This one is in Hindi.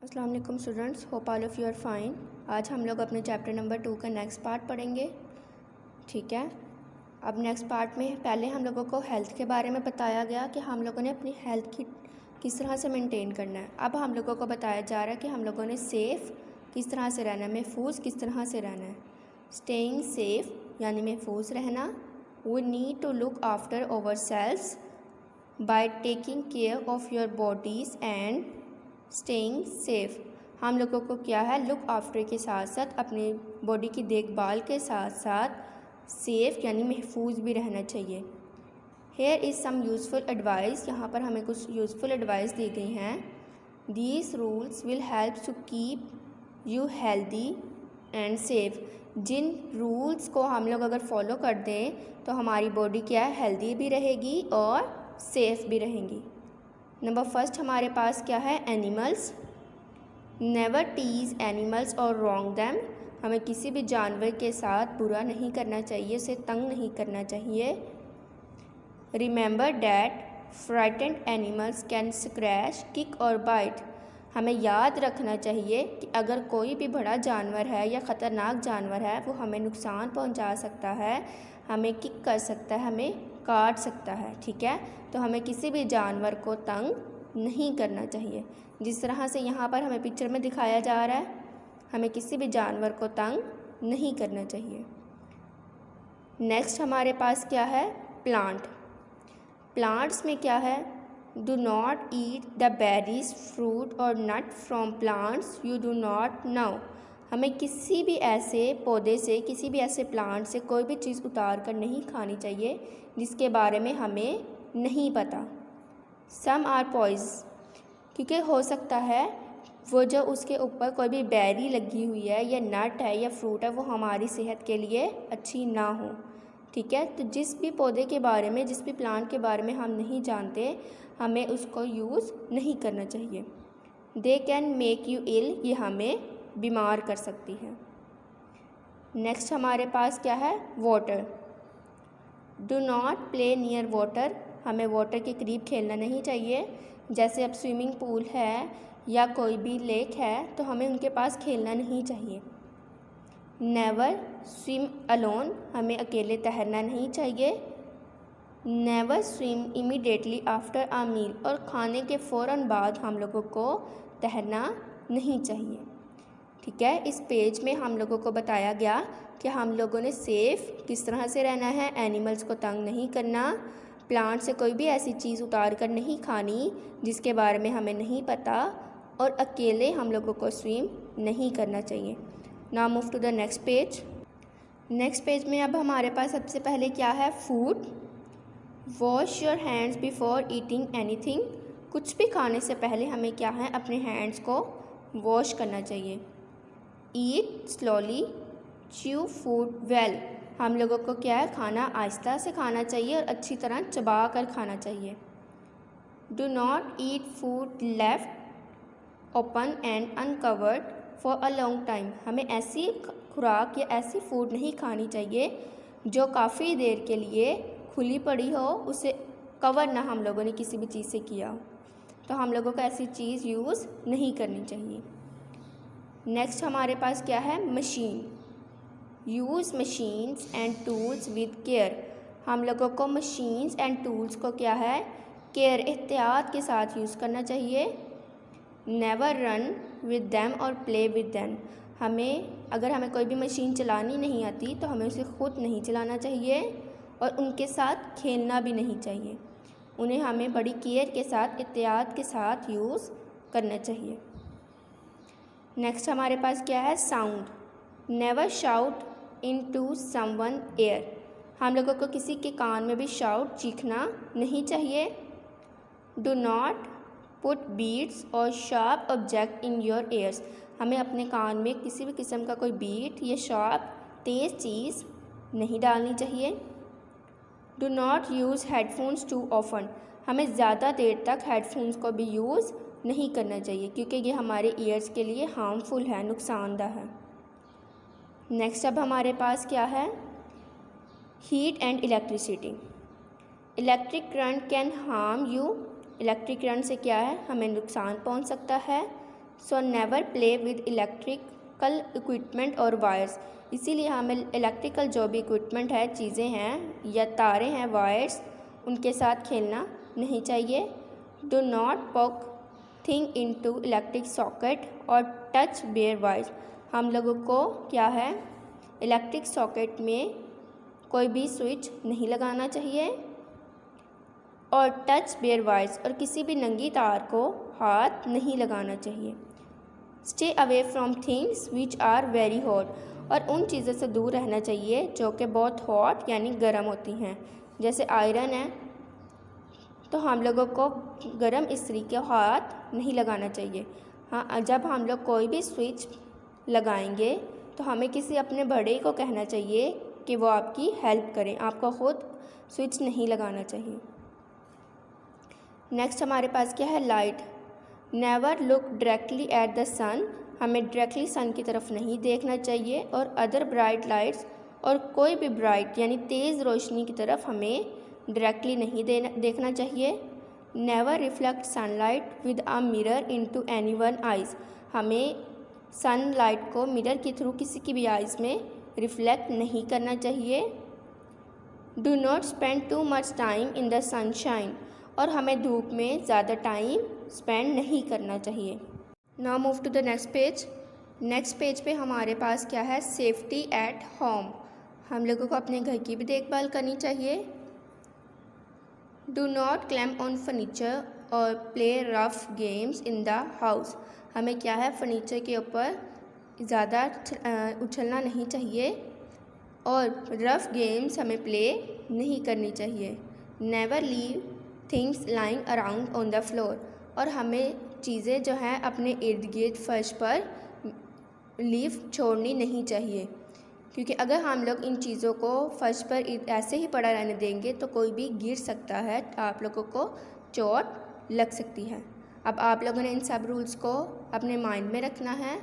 अस्सलाम वालेकुम students, hope all of you are fine. आज हम लोग अपने चैप्टर नंबर 2 का नेक्स्ट पार्ट पढ़ेंगे। ठीक है, अब नेक्स्ट पार्ट में पहले हम लोगों को हेल्थ के बारे में बताया गया कि हम लोगों ने अपनी हेल्थ की किस तरह से मेंटेन करना है। अब हम लोगों को बताया जा रहा है कि हम लोगों ने सेफ़ किस तरह से रहना है, महफूज किस तरह से रहना है। स्टेइंग सेफ़ यानी महफूज रहना। We need to look after our selves by taking care of your bodies and staying safe. हम लोगों को क्या है, लुक आफ्टर के साथ साथ अपनी बॉडी की देखभाल के साथ साथ सेफ़ यानी महफूज भी रहना चाहिए। Here is some useful advice, यहाँ पर हमें कुछ यूज़फुल एडवाइस दी गई हैं। These rules will help to keep you healthy and safe. जिन रूल्स को हम लोग अगर फॉलो कर दें तो हमारी बॉडी क्या है, हेल्दी भी रहेगी और सेफ़ भी रहेंगी। नंबर फर्स्ट हमारे पास क्या है, एनिमल्स। नेवर टीज़ एनिमल्स और रॉन्ग दैम। हमें किसी भी जानवर के साथ बुरा नहीं करना चाहिए, उसे तंग नहीं करना चाहिए। Remember that frightened animals can scratch, kick और बाइट। हमें याद रखना चाहिए कि अगर कोई भी बड़ा जानवर है या ख़तरनाक जानवर है वो हमें नुकसान पहुंचा सकता है, हमें किक कर सकता है, हमें काट सकता है। ठीक है, तो हमें किसी भी जानवर को तंग नहीं करना चाहिए। जिस तरह से यहाँ पर हमें पिक्चर में दिखाया जा रहा है, हमें किसी भी जानवर को तंग नहीं करना चाहिए। नेक्स्ट हमारे पास क्या है, प्लांट। प्लांट्स में क्या है, do not eat the berries, fruit और nut from plants you do not know. हमें किसी भी ऐसे पौधे से, किसी भी ऐसे प्लांट से कोई भी चीज़ उतार कर नहीं खानी चाहिए जिसके बारे में हमें नहीं पता। सम आर पॉइज, क्योंकि हो सकता है वो जो उसके ऊपर कोई भी बेरी लगी हुई है या नट है या फ्रूट है वो हमारी सेहत के लिए अच्छी ना हो। ठीक है, तो जिस भी पौधे के बारे में, जिस भी प्लांट के बारे में हम नहीं जानते, हमें उसको यूज़ नहीं करना चाहिए। दे कैन मेक यू इल, ये हमें बीमार कर सकती है। नेक्स्ट हमारे पास क्या है, water. Do not play near water. हमें वाटर के करीब खेलना नहीं चाहिए। जैसे अब स्विमिंग पूल है या कोई भी लेक है तो हमें उनके पास खेलना नहीं चाहिए। नेवर स्विम अलोन, हमें अकेले तैरना नहीं चाहिए। Never swim immediately after a meal, और खाने के फ़ौरन बाद हम लोगों को तैरना नहीं चाहिए। ठीक है, इस पेज में हम लोगों को बताया गया कि हम लोगों ने सेफ़ किस तरह से रहना है, एनिमल्स को तंग नहीं करना, प्लांट से कोई भी ऐसी चीज़ उतार कर नहीं खानी जिसके बारे में हमें नहीं पता, और अकेले हम लोगों को स्विम नहीं करना चाहिए। Now move to the next page. Next page में अब हमारे पास सबसे पहले क्या है, food. Wash your hands before eating anything. कुछ भी खाने से पहले हमें क्या है, अपने हैंड्स को वॉश करना चाहिए। ईट स्लोली, च्यू फूड वेल। हम लोगों को क्या है, खाना आहिस्ता से खाना चाहिए और अच्छी तरह चबा कर खाना चाहिए। Do not eat food left open and uncovered for a long time. हमें ऐसी खुराक या ऐसी फूड नहीं खानी चाहिए जो काफ़ी देर के लिए खुली पड़ी हो, उसे कवर ना हम लोगों ने किसी भी चीज़ से किया हो, तो हम लोगों को ऐसी चीज़ यूज़ नहीं करनी चाहिए। नेक्स्ट हमारे पास क्या है, machine. Use machines and tools with care. हम लोगों को मशीन्स एंड टूल्स को क्या है, केयर, एहतियात के साथ यूज़ करना चाहिए। नेवर रन विद दैम और प्ले विद दैम। अगर हमें कोई भी मशीन चलानी नहीं आती तो हमें उसे खुद नहीं चलाना चाहिए और उनके साथ खेलना भी नहीं चाहिए। उन्हें हमें बड़ी केयर के साथ, एहतियात के साथ यूज़ करना चाहिए। नेक्स्ट हमारे पास क्या है, sound. Never shout in to someone ear. हम लोगों को किसी के कान में भी शाउट, चीखना नहीं चाहिए। Do not put beads or sharp object in your ears. हमें अपने कान में किसी भी किस्म का कोई बीट या शार्प, तेज़ चीज़ नहीं डालनी चाहिए। Do not use headphones too often. हमें ज़्यादा देर तक हेडफोन्स को भी यूज़ नहीं करना चाहिए क्योंकि ये हमारे ईयर्स के लिए हार्मफुल है, नुकसानदा है। नेक्स्ट अब हमारे पास क्या है, heat and electricity. Electric current can harm you. Electric current से क्या है, हमें नुकसान पहुंच सकता है। So never play with electrical equipment और वायर्स। इसीलिए हमें इलेक्ट्रिकल जो भी इक्विपमेंट है, चीज़ें हैं या तारे हैं, वायर्स, उनके साथ खेलना नहीं चाहिए। डू नॉट पोक थिंग इनटू इलेक्ट्रिक सॉकेट और टच बेयर वायर्स। हम लोगों को क्या है, इलेक्ट्रिक सॉकेट में कोई भी स्विच नहीं लगाना चाहिए और टच बेयर वायर्स और किसी भी नंगी तार को हाथ नहीं लगाना चाहिए। Stay away from things which are very hot. और उन चीज़ों से दूर रहना चाहिए जो कि बहुत हॉट यानी गर्म होती हैं। जैसे आयरन है तो हम लोगों को गर्म इस्त्री के हाथ नहीं लगाना चाहिए। हाँ, जब हम लोग कोई भी स्विच लगाएंगे तो हमें किसी अपने बड़े को कहना चाहिए कि वो आपकी हेल्प करें, आपको ख़ुद स्विच नहीं लगाना चाहिए। नेक्स्ट हमारे पास क्या है, light. Never look directly at the sun. हमें डायरेक्टली सन की तरफ नहीं देखना चाहिए और अदर ब्राइट लाइट्स और कोई भी ब्राइट यानी तेज़ रोशनी की तरफ हमें डायरेक्टली नहीं देखना चाहिए। Never reflect sunlight with a mirror into anyone eyes. हमें सनलाइट को मिरर के थ्रू किसी की भी आइज़ में रिफ्लेक्ट नहीं करना चाहिए। Do not spend too much time in the sunshine. और हमें धूप में ज़्यादा टाइम स्पेंड नहीं करना चाहिए। Now move to the next page. Next page पे हमारे पास क्या है, सेफ्टी एट होम। हम लोगों को अपने घर की भी देखभाल करनी चाहिए। Do not climb on furniture और play rough games in the house. हमें क्या है, फर्नीचर के ऊपर ज़्यादा उछलना नहीं चाहिए और रफ गेम्स हमें प्ले नहीं करनी चाहिए। Never leave things lying around on the floor. और हमें चीज़ें जो हैं अपने इर्द गिर्द फर्श पर लीव छोड़नी नहीं चाहिए, क्योंकि अगर हम लोग इन चीज़ों को फर्श पर ऐसे ही पड़ा रहने देंगे तो कोई भी गिर सकता है, आप लोगों को चोट लग सकती है। अब आप लोगों ने इन सब रूल्स को अपने माइंड में रखना है